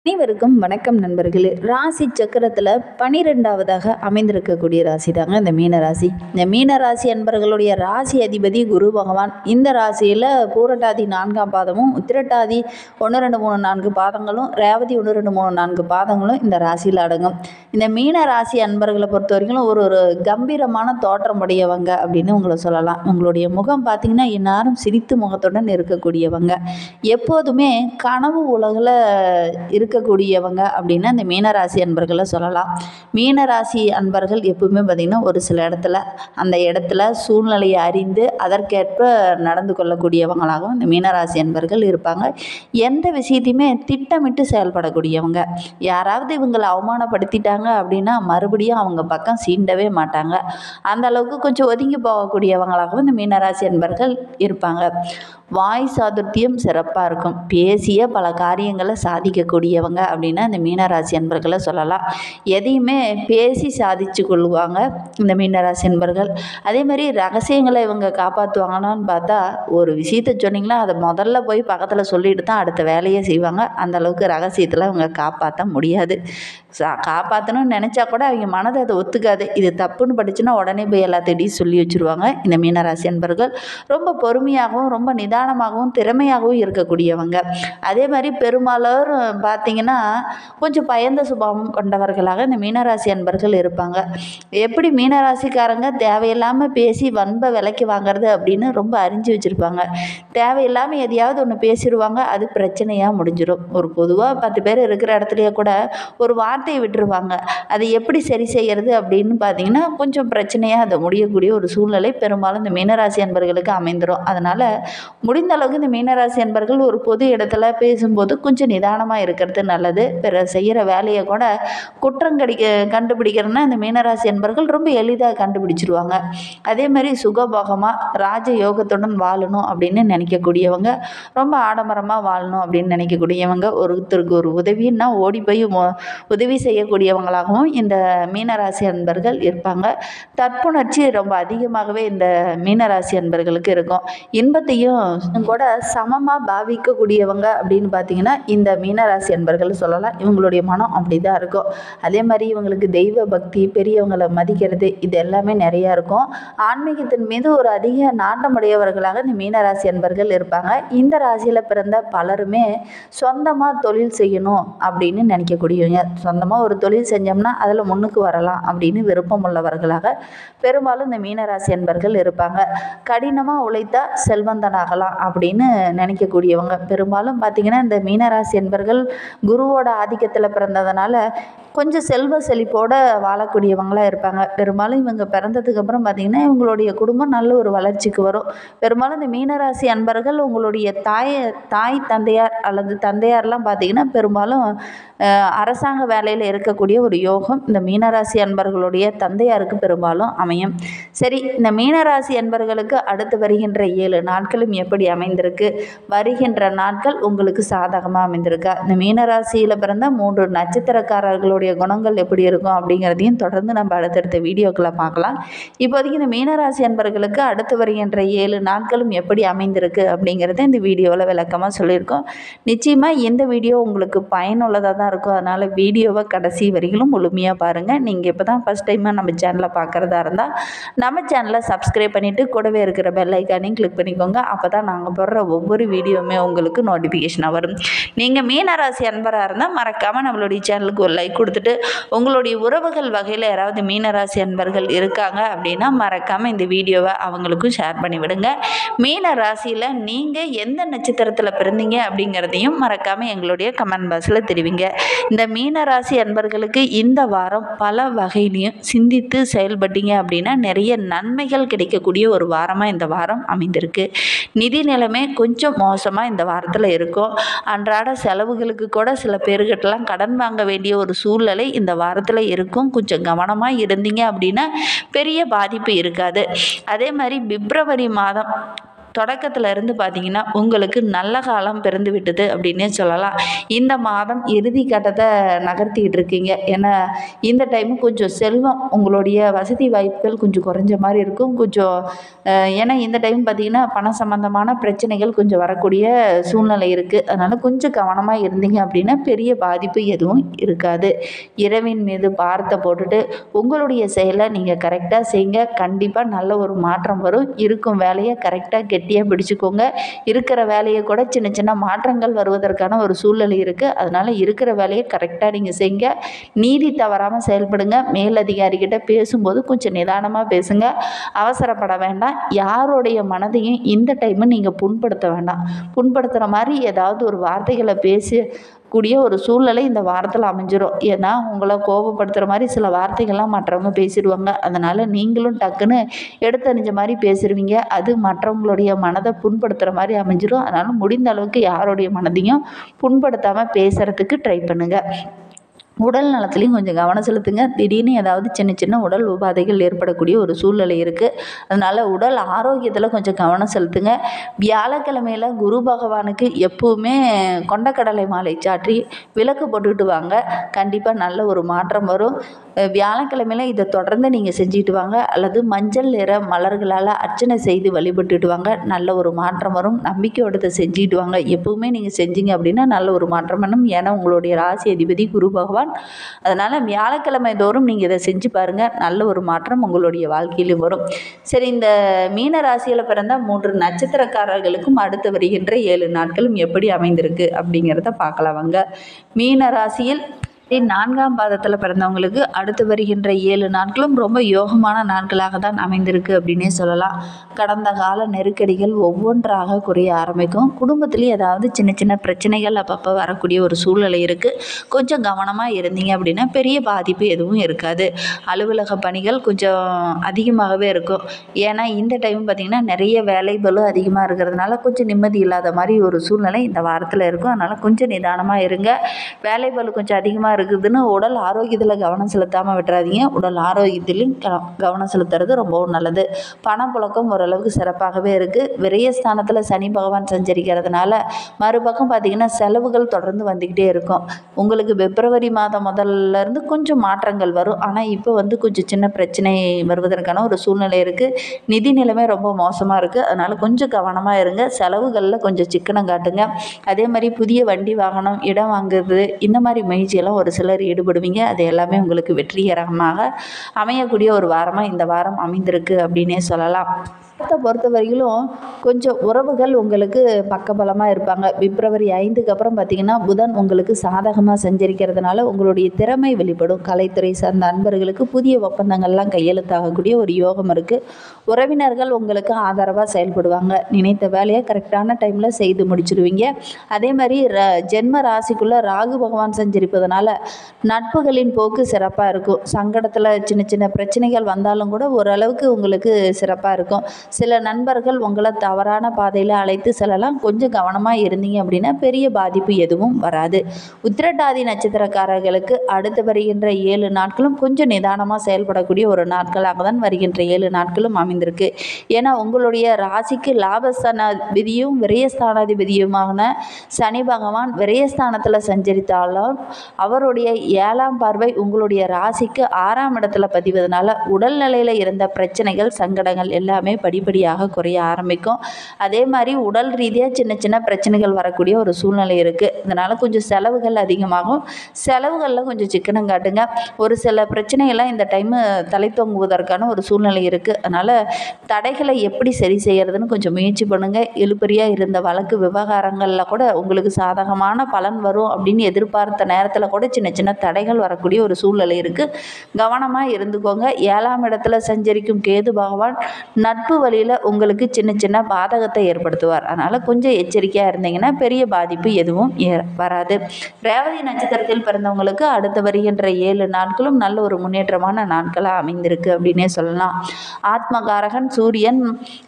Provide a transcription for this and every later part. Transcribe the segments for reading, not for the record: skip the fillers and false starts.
அனைவருக்கும் வணக்கம் நண்பர்களே. ராசி சக்கரத்தில் 12வதாக அமைந்திருக்கக்கூடிய ராசி தாங்க இந்த மீனராசி. இந்த மீனராசி அன்பர்களுடைய ராசி அதிபதி குரு பகவான். இந்த ராசியில் பூரட்டாதி 4ஆம் பாதமும், உத்திரட்டாதி 1 2 3 4 பாதங்களும், ரேவதி 1 2 3 4 பாதங்களும் இந்த ராசியில் அடங்கும். இந்த மீனராசி அன்பர்களை பொறுத்த வரைக்கும் ஒரு கம்பீரமான தோற்றம் உடையவங்க அப்படின்னு உங்களை சொல்லலாம். உங்களுடைய முகம் பார்த்தீங்கன்னா எல்லாரும் சிரித்து முகத்துடன் இருக்கக்கூடியவங்க, எப்போதுமே கனவு உலகில் இருக்கக்கூடியவங்க அப்படின்னு அந்த மீனராசி அன்பர்களை சொல்லலாம். மீனராசி அன்பர்கள் எப்பவுமே பார்த்திங்கன்னா ஒரு சில அந்த இடத்துல சூழ்நிலையை அறிந்து அதற்கேற்ப நடந்து கொள்ளக்கூடியவங்களாகவும் இந்த மீனராசி அன்பர்கள் இருப்பாங்க. எந்த விஷயத்தையுமே திட்டமிட்டு செயல்படக்கூடியவங்க. யாராவது இவங்களை அவமானப்படுத்திட்டாங்க அப்படின்னா மறுபடியும் அவங்க பக்கம் சீண்டவே மாட்டாங்க. அந்த அளவுக்கு கொஞ்சம் ஒதுங்கி போகக்கூடியவங்களாகவும் இந்த மீனராசி அன்பர்கள் இருப்பாங்க. வாய் சாதுர்த்தியம் சிறப்பாக இருக்கும். பேசிய பல காரியங்களை சாதிக்கக்கூடியவங்க அப்படின்னா இந்த மீனராசி அன்பர்களை சொல்லலாம். எதையுமே பேசி சாதிச்சு கொள்வாங்க இந்த மீனராசி அன்பர்கள். அதே மாதிரி ரகசியங்களை இவங்க காப்பாற்றுவாங்கன்னு பார்த்தா, ஒரு விஷயத்த சொன்னிங்கன்னா அதை முதல்ல போய் பக்கத்தில் சொல்லிட்டு தான் அடுத்த வேலையை செய்வாங்க. அந்த அளவுக்கு ரகசியத்தில் இவங்க காப்பாற்ற முடியாது. காப்பாற்றணும்னு நினச்சா கூட அவங்க மனதை அதை ஒத்துக்காது. இது தப்புன்னு படிச்சுன்னா உடனே போய் எல்லாத்தையும் சொல்லி வச்சுருவாங்க. இந்த மீனராசி அன்பர்கள் ரொம்ப பொறுமையாகவும் ரொம்ப நிதானமாகவும் திறமையாகவும் இருக்கக்கூடியவங்க. அதே மாதிரி பெரும்பாலோர் பார்த்திங்கன்னா கொஞ்சம் பயந்த சுபாவம் கொண்டவர்களாக இந்த மீனராசி அன்பர்கள் இருப்பாங்க. எப்படி மீனராசிக்காரங்க தேவையில்லாமல் பேசி வன்பை விலைக்கு வாங்கிறது அப்படின்னு ரொம்ப அறிஞ்சு வச்சுருப்பாங்க. தேவையில்லாமல் எதையாவது ஒன்று பேசிடுவாங்க, அது பிரச்சனையாக முடிஞ்சிடும். ஒரு பொதுவாக 10 பேர் இருக்கிற இடத்துலையே கூட ஒரு வார்த்தையை விட்டுருவாங்க. அதை எப்படி சரி செய்கிறது அப்படின்னு பார்த்தீங்கன்னா கொஞ்சம் பிரச்சனையாக அதை முடியக்கூடிய ஒரு சூழ்நிலை பெரும்பாலும் இந்த மீனராசி அன்பர்களுக்கு அமைந்துடும். அதனால் முடிந்த அளவுக்கு இந்த மீனராசி அன்பர்கள் ஒரு பொது இடத்துல பேசும்போது கொஞ்சம் நிதானமாக இருக்கிறது நல்லது. பிற செய்கிற வேலையை கூட குற்றம் கண்டுபிடிக்கிறதுனா இந்த மீனராசி அன்பர்கள் ரொம்ப எளிதாக கண்டுபிடிச்சிருவாங்க. அதே மாதிரி சுகபோகமாக ராஜ யோகத்துடன் வாழணும் அப்படின்னு நினைக்கக்கூடியவங்க, ரொம்ப ஆடம்பரமாக வாழணும் அப்படின்னு நினைக்கக்கூடியவங்க, ஒருத்தருக்கு ஒரு உதவின்னா ஓடி போய் உதவி செய்யக்கூடியவங்களாகவும் இந்த மீனராசி அன்பர்கள் இருப்பாங்க. தற்புணர்ச்சி ரொம்ப அதிகமாகவே இந்த மீனராசி அன்பர்களுக்கு இருக்கும். இன்பத்தையும் கூட சமமாக பாவிக்கக்கூடியவங்க அப்படின்னு பார்த்தீங்கன்னா இந்த மீனராசி அன்பர்கள் சொல்லலாம். இவங்களுடைய மனம் அப்படி தான் இருக்கும். அதே மாதிரி இவங்களுக்கு தெய்வ பக்தி, பெரியவங்களை மதிக்கிறது, இது எல்லாமே நிறையா இருக்கும். ஆன்மீகத்தின் மீது ஒரு அதிக நாட்டமுடையவர்களாக இந்த மீனராசி அன்பர்கள் இருப்பாங்க. இந்த ராசியில் பிறந்த பலருமே சொந்தமாக தொழில் செய்யணும் அப்படின்னு நினைக்கக்கூடியவங்க. சொந்தமாக ஒரு தொழில் செஞ்சோம்னா அதில் முன்னுக்கு வரலாம் அப்படின்னு விருப்பம் உள்ளவர்களாக பெரும்பாலும் இந்த மீனராசி அன்பர்கள் இருப்பாங்க. கடினமாக உழைத்தா செல்வந்தனாகலாம் அப்படின்னு நினைக்கக்கூடியவங்க. பெரும்பாலும் பார்த்திங்கன்னா இந்த மீனராசி அன்பர்கள் குருவோட ஆதிக்கத்தில் பிறந்ததுனால கொஞ்சம் செல்வ செழிப்போடு வாழக்கூடியவங்களாக இருப்பாங்க. பெரும்பாலும் இவங்க பிறந்ததுக்கு அப்புறம் பார்த்திங்கன்னா இவங்களுடைய குடும்பம் நல்ல ஒரு வளர்ச்சிக்கு வரும். பெரும்பாலும் இந்த மீனராசி அன்பர்கள் உங்களுடைய தாய் தந்தையார் அல்லது தந்தையார்லாம் பார்த்திங்கன்னா பெரும்பாலும் அரசாங்க வேலையில் இருக்கக்கூடிய ஒரு யோகம் இந்த மீனராசி அன்பர்களுடைய தந்தையாருக்கு பெரும்பாலும் அமையும். சரி, இந்த மீனராசி அன்பர்களுக்கு அடுத்து வருகின்ற 7 நாட்களும் எப்படி அமைந்திருக்கு? வருகின்ற நாட்கள் உங்களுக்கு சாதகமாக அமைந்திருக்கா? இந்த மீனராசியில் பிறந்த 3 நட்சத்திரக்காரர்களுடைய குணங்கள் எப்படி இருக்கும் அப்படிங்கிறதையும் தொடர்ந்து நம்ம அடுத்தடுத்த வீடியோக்களை பார்க்கலாம். இப்போதைக்கு இந்த மீனராசி அன்பர்களுக்கு அடுத்து வருகின்ற 7 நாட்களும் எப்படி அமைந்திருக்கு அப்படிங்கிறத இந்த வீடியோவில் விளக்கமாக சொல்லியிருக்கோம். நிச்சயமாக இந்த வீடியோ உங்களுக்கு பயனுள்ளதாக தான் இருக்கும். அதனால் வீடியோவை கடைசி வரைக்கும் முழுமையாக பாருங்கள். நீங்கள் இப்போ தான் ஃபஸ்ட் டைமாக நம்ம சேனலை பார்க்குறதா இருந்தால் நம்ம சேனலை சப்ஸ்கிரைப் பண்ணிவிட்டு கூடவே இருக்கிற பெல் ஐக்கானையும் கிளிக் பண்ணிக்கோங்க. அப்போ தான் நாங்கள் போடுற ஒவ்வொரு வீடியோவுமே உங்களுக்கு நோட்டிஃபிகேஷனாக வரும். நீங்கள் மீனராசி அன்பராக இருந்தால் மறக்காமல் நம்மளுடைய சேனலுக்கு ஒரு லைக் கொடுத்துட்டு உங்களுடைய உறவுகள் வகையில் யாராவது மீனராசி அன்பர்கள் இருக்காங்க அப்படின்னா மறக்காமல் இந்த வீடியோவை அவங்களுக்கும் ஷேர் பண்ணிவிடுங்க. மீன ராசியில் நீங்கள் எந்த நட்சத்திரத்தில் பிறந்தீங்க அப்படிங்கிறதையும் மறக்காமல் எங்களுடைய கமெண்ட் பாக்ஸில் தெரிவிங்க. இந்த மீனராசி அன்பர்களுக்கு இந்த வாரம் பல வகையிலையும் சிந்தித்து செயல்பட்டீங்க அப்படின்னா நிறைய நன்மைகள் கிடைக்கக்கூடிய ஒரு வாரமாக இந்த வாரம் அமைந்திருக்கு. நிதி நிலைமை கொஞ்சம் மோசமாக இந்த வாரத்தில் இருக்கும். அன்றாட செலவுகளுக்கு கூட சில பேர்கிட்டலாம் கடன் வாங்க வேண்டிய ஒரு சூழ்நிலை இந்த வாரத்தில் இருக்கும். கொஞ்சம் கவனமாக இருந்தீங்க அப்படின்னா பெரிய பாதிப்பு இருக்காது. அதே மாதிரி பிப்ரவரி மாதம் தொடக்கத்தில் இருந்து பார்த்தீங்கன்னா உங்களுக்கு நல்ல காலம் பிறந்து விட்டது அப்படின்னே சொல்லலாம். இந்த மாதம் இறுதி கட்டத்தை நகர்த்திக்கிட்டு இருக்கீங்க. ஏன்னா இந்த டைம் கொஞ்சம் செல்வம் உங்களுடைய வசதி வாய்ப்புகள் கொஞ்சம் குறைஞ்ச மாதிரி இருக்கும். கொஞ்சம் ஏன்னா இந்த டைம் பார்த்தீங்கன்னா பணம் சம்பந்தமான பிரச்சனைகள் கொஞ்சம் வரக்கூடிய சூழ்நிலை இருக்குது. அதனால் கொஞ்சம் கவனமாக இருந்தீங்க அப்படின்னா பெரிய பாதிப்பு எதுவும் இருக்காது. இரவின் மீது பாரத்தை போட்டுட்டு உங்களுடைய செயலை நீங்கள் கரெக்டாக செய்யுங்க. கண்டிப்பாக நல்ல ஒரு மாற்றம் வரும். இருக்கும் வேலையை கரெக்டாக கெட்டியாக பிடிச்சிக்கோங்க. இருக்கிற வேலையை கூட சின்ன சின்ன மாற்றங்கள் வருவதற்கான ஒரு சூழ்நிலை இருக்குது. அதனால் இருக்கிற வேலையை கரெக்டாக நீங்கள் செய்யுங்க. நீதி தவறாமல் செயல்படுங்க. மேலதிகாரிகிட்ட பேசும்போது கொஞ்சம் நிதானமாக பேசுங்க. அவசரப்பட வேண்டாம். யாருடைய மனதையும் இந்த டைமு நீங்கள் புண்படுத்த வேண்டாம். புண்படுத்துகிற மாதிரி ஏதாவது ஒரு வார்த்தைகளை பேசக்கூடிய ஒரு சூழ்நிலை இந்த வாரத்தில் அமைஞ்சிரும். ஏன்னா உங்களை கோபப்படுத்துகிற மாதிரி சில வார்த்தைகள்லாம் மற்றவங்க பேசிடுவாங்க. அதனால் நீங்களும் டக்குன்னு எடுத்தறிஞ்ச மாதிரி பேசிடுவீங்க. அது மற்றவங்களுடைய மனதை புண்படுத்துகிற மாதிரி அமைஞ்சிரும். அதனால் முடிந்த அளவுக்கு யாருடைய மனதையும் புண்படுத்தாமல் பேசுகிறதுக்கு ட்ரை பண்ணுங்கள். உடல் நலத்துலேயும் கொஞ்சம் கவனம் செலுத்துங்க. திடீர்னு ஏதாவது சின்ன சின்ன உடல் உபாதைகள் ஏற்படக்கூடிய ஒரு சூழ்நிலை இருக்குது. அதனால் உடல் ஆரோக்கியத்தில் கொஞ்சம் கவனம் செலுத்துங்க. வியாழக்கிழமையில் குரு பகவானுக்கு எப்பவுமே கொண்டக்கடலை மாலை சாற்றி விளக்கு போட்டுக்கிட்டு வாங்க. கண்டிப்பாக நல்ல ஒரு மாற்றம் வரும். வியாழக்கிழமையில் இதை தொடர்ந்து நீங்கள் செஞ்சுட்டு வாங்க. அல்லது மஞ்சள் நிற மலர்களால் அர்ச்சனை செய்து வழிபட்டுட்டு வாங்க. நல்ல ஒரு மாற்றம் வரும். நம்பிக்கையோட இதை செஞ்சுட்டு வாங்க. எப்பவுமே நீங்கள் செஞ்சீங்க அப்படின்னா நல்ல ஒரு மாற்றம் வேணும். ஏன்னா உங்களுடைய ராசி அதிபதி குரு பகவான். அதனால் வியாழக்கிழமை தோறும் நீங்கள் இதை செஞ்சு பாருங்கள். நல்ல ஒரு மாற்றம் உங்களுடைய வாழ்க்கையிலும் வரும். சரி, இந்த மீன ராசியில் பிறந்த 3 நட்சத்திரக்காரர்களுக்கும் அடுத்து வருகின்ற 7 நாட்களும் எப்படி அமைந்திருக்கு அப்படிங்கிறத பார்க்கலாம் வாங்க. மீன ராசியில் 4ஆம் பாதத்தில் பிறந்தவங்களுக்கு அடுத்து வருகின்ற 7 நாட்களும் ரொம்ப யோகமான நாட்களாக தான் அமைந்திருக்கு அப்படின்னே சொல்லலாம். கடந்த கால நெருக்கடிகள் ஒவ்வொன்றாக குறைய ஆரம்பிக்கும். குடும்பத்துலேயும் ஏதாவது சின்ன சின்ன பிரச்சனைகள் அப்பப்போ வரக்கூடிய ஒரு சூழ்நிலை இருக்குது. கொஞ்சம் கவனமாக இருந்தீங்க அப்படின்னா பெரிய பாதிப்பு எதுவும் இருக்காது. அலுவலக பணிகள் கொஞ்சம் அதிகமாகவே இருக்கும். ஏன்னா இந்த டைம் பார்த்திங்கன்னா நிறைய வேலைகளும் அதிகமாக இருக்கிறதுனால கொஞ்சம் நிம்மதி இல்லாத மாதிரி ஒரு சூழ்நிலை இந்த வாரத்தில் இருக்கும். அதனால் கொஞ்சம் நிதானமாக இருங்க. வேலைகள் கொஞ்சம் அதிகமாக இருக்குதுன்னு உடல் ஆரோக்கியத்தில் கவனம் செலுத்தாமல் விட்டுறாதீங்க. உடல் ஆரோக்கியத்திலையும் கவனம் செலுத்துறது ரொம்பவும் நல்லது. பணப்புழக்கம் ஓரளவுக்கு சிறப்பாகவே இருக்குது. விரயஸ்தானத்தில் சனி பகவான் சஞ்சரிக்கிறதுனால மறுபக்கம் பார்த்திங்கன்னா செலவுகள் தொடர்ந்து வந்துக்கிட்டே இருக்கும். உங்களுக்கு பிப்ரவரி மாதம் முதல்ல இருந்து கொஞ்சம் மாற்றங்கள் வரும். ஆனால் இப்போ கொஞ்சம் சின்ன பிரச்சனை வருவதற்கான ஒரு சூழ்நிலை இருக்குது. நிதி நிலைமை ரொம்ப மோசமாக இருக்குது. அதனால் கொஞ்சம் கவனமாக இருங்க. செலவுகளில் கொஞ்சம் சிக்கனம் காட்டுங்க. அதே மாதிரி புதிய வண்டி வாகனம் இடம் வாங்குறது இந்த மாதிரி முயற்சியெல்லாம் ஒரு சிலர் ஈடுபடுவீங்க. அது எல்லாமே உங்களுக்கு வெற்றிகரமாக அமையக்கூடிய ஒரு வாரமாக இந்த வாரம் அமைந்திருக்கு அப்படின்னே சொல்லலாம். பொறுத்த வரையிலும் கொஞ்சம் உறவுகள் உங்களுக்கு பக்கபலமாக இருப்பாங்க. பிப்ரவரி 5க்கு அப்புறம் பார்த்திங்கன்னா புதன் உங்களுக்கு சாதகமாக சஞ்சரிக்கிறதுனால உங்களுடைய திறமை வெளிப்படும். கலைத்துறை சார்ந்த நண்பர்களுக்கு புதிய ஒப்பந்தங்கள்லாம் கையெழுத்தாகக்கூடிய ஒரு யோகம் இருக்குது. உறவினர்கள் உங்களுக்கு ஆதரவாக செயல்படுவாங்க. நினைத்த வேலையை கரெக்டான டைமில் செய்து முடிச்சிடுவீங்க. அதே மாதிரி ஜென்ம ராசிக்குள்ளே ராகு பகவான் சஞ்சரிப்பதனால நட்புகளின் போக்கு சிறப்பாக இருக்கும். சங்கடத்தில் சின்ன சின்ன பிரச்சனைகள் வந்தாலும் கூட ஓரளவுக்கு உங்களுக்கு சிறப்பாக இருக்கும். சில நண்பர்கள் உங்களை தவறான பாதையில் அழைத்து செல்லலாம். கொஞ்சம் கவனமாக இருந்தீங்க அப்படின்னா பெரிய பாதிப்பு எதுவும் வராது. உத்திரட்டாதி நட்சத்திரக்காரர்களுக்கு அடுத்து வருகின்ற 7 நாட்களும் கொஞ்சம் நிதானமாக செயல்படக்கூடிய ஒரு நாட்களாக தான் வருகின்ற 7 நாட்களும் அமைந்திருக்கு. ஏன்னா உங்களுடைய ராசிக்கு லாபஸ்தானாதிபதியும் விரயஸ்தானாதிபதியுமான சனி பகவான் விரயஸ்தானத்தில் சஞ்சரித்தாலும் அவருடைய 7ஆம் பார்வை உங்களுடைய ராசிக்கு 6ஆம் இடத்துல பதிவதனால உடல்நிலையில் இருந்த பிரச்சனைகள் சங்கடங்கள் எல்லாமே படிப்படியாக குறைய ஆரம்பிக்கும். அதே மாதிரி உடல் ரீதியாக சின்ன சின்ன பிரச்சனைகள் வரக்கூடிய ஒரு சூழ்நிலை இருக்குது. இதனால் கொஞ்சம் செலவுகள் அதிகமாகும். செலவுகளில் கொஞ்சம் சிக்கனம் காட்டுங்க. ஒரு சில பிரச்சனைகள்லாம் இந்த டைமு தலை தொங்குவதற்கான ஒரு சூழ்நிலை இருக்குது. அதனால் தடைகளை எப்படி சரி செய்கிறதுன்னு கொஞ்சம் முயற்சி பண்ணுங்கள். இழுபறியாக இருந்த வழக்கு விவகாரங்களில் கூட உங்களுக்கு சாதகமான பலன் வரும் அப்படின்னு எதிர்பார்த்த நேரத்தில் கூட சின்ன சின்ன தடைகள் வரக்கூடிய ஒரு சூழ்நிலை இருக்குது. கவனமாக இருந்துக்கோங்க. 7ஆம் இடத்துல சஞ்சரிக்கும் கேது பகவான் நட்பு வழியில் உங்களுக்கு சின்ன சின்ன பாதகத்தை ஏற்படுத்துவார். அதனால் கொஞ்சம் எச்சரிக்கையாக இருந்தீங்கன்னா பெரிய பாதிப்பு எதுவும் வராது. ரேவதி நட்சத்திரத்தில் பிறந்தவங்களுக்கு அடுத்து வருகின்ற 7 நாட்களும் நல்ல ஒரு முன்னேற்றமான நாட்களாக அமைந்திருக்கு அப்படின்னே சொல்லலாம். ஆத்மகாரகன் சூரியன்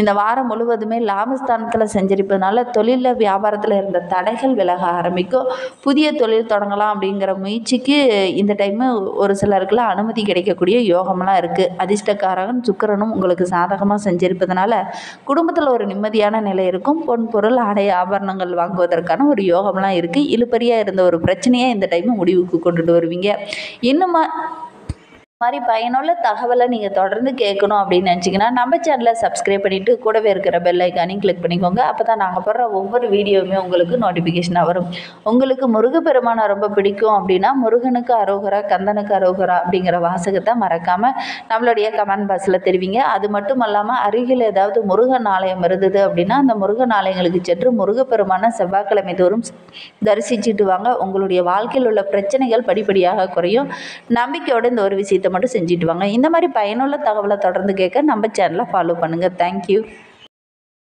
இந்த வாரம் முழுவதுமே லாபஸ்தானத்தில் சஞ்சரிப்பதனால தொழிலில் வியாபாரத்தில் இருந்த தடைகள் விலக ஆரம்பிக்கும். புதிய தொழில் தொடங்கலாம் அப்படிங்கிற முயற்சி முயற்சிக்கு இந்த டைமு ஒரு சிலருக்குலாம் அனுமதி கிடைக்கக்கூடிய யோகம்லாம் இருக்குது. அதிர்ஷ்டக்காரகன் சுக்கிரனும் உங்களுக்கு சாதகமாக செஞ்சிருப்பதனால குடும்பத்தில் ஒரு நிம்மதியான நிலை இருக்கும். பொன் பொருள் ஆடை ஆபரணங்கள் வாங்குவதற்கான ஒரு யோகம்லாம் இருக்குது. இழுபறியாக இருந்த ஒரு பிரச்சனையை இந்த டைமு முடிவுக்கு கொண்டுட்டு வருவீங்க. இன்னும் மாதிரி பயனுள்ள தகவலை நீங்கள் தொடர்ந்து கேட்கணும் அப்படின்னு நினச்சிங்கன்னா நம்ம சேனலை சப்ஸ்கிரைப் பண்ணிவிட்டு கூடவே இருக்கிற பெல் ஐக்கானையும் கிளிக் பண்ணிக்கோங்க. அப்போ தான் நாங்கள் போடுற ஒவ்வொரு வீடியோவுமே உங்களுக்கு நோட்டிஃபிகேஷனாக வரும். உங்களுக்கு முருகப்பெருமானை ரொம்ப பிடிக்கும் அப்படின்னா முருகனுக்கு அரோகரா கந்தனுக்கு அரோகரா அப்படிங்கிற வாசகத்தை மறக்காமல் நம்மளுடைய கமெண்ட் பாக்ஸில் தெரிவிங்க. அது மட்டும் இல்லாமல் அருகில் ஏதாவது முருகன் ஆலயம் இருந்தது அப்படின்னா அந்த முருகன் ஆலயங்களுக்கு சென்று முருகப்பெருமான செவ்வாய்க்கிழமை தோறும் தரிசிச்சுட்டு வாங்க. உங்களுடைய வாழ்க்கையில் உள்ள பிரச்சனைகள் படிப்படியாக குறையும். நம்பிக்கையோடு இந்த ஒரு விஷயத்தை மட்டும் செஞ்சுட்டு வாங்க. இந்த மாதிரி பயனுள்ள தகவலை தொடர்ந்து கேட்க நம்ம சேனலை ஃபாலோ பண்ணுங்கள். தேங்க்யூ.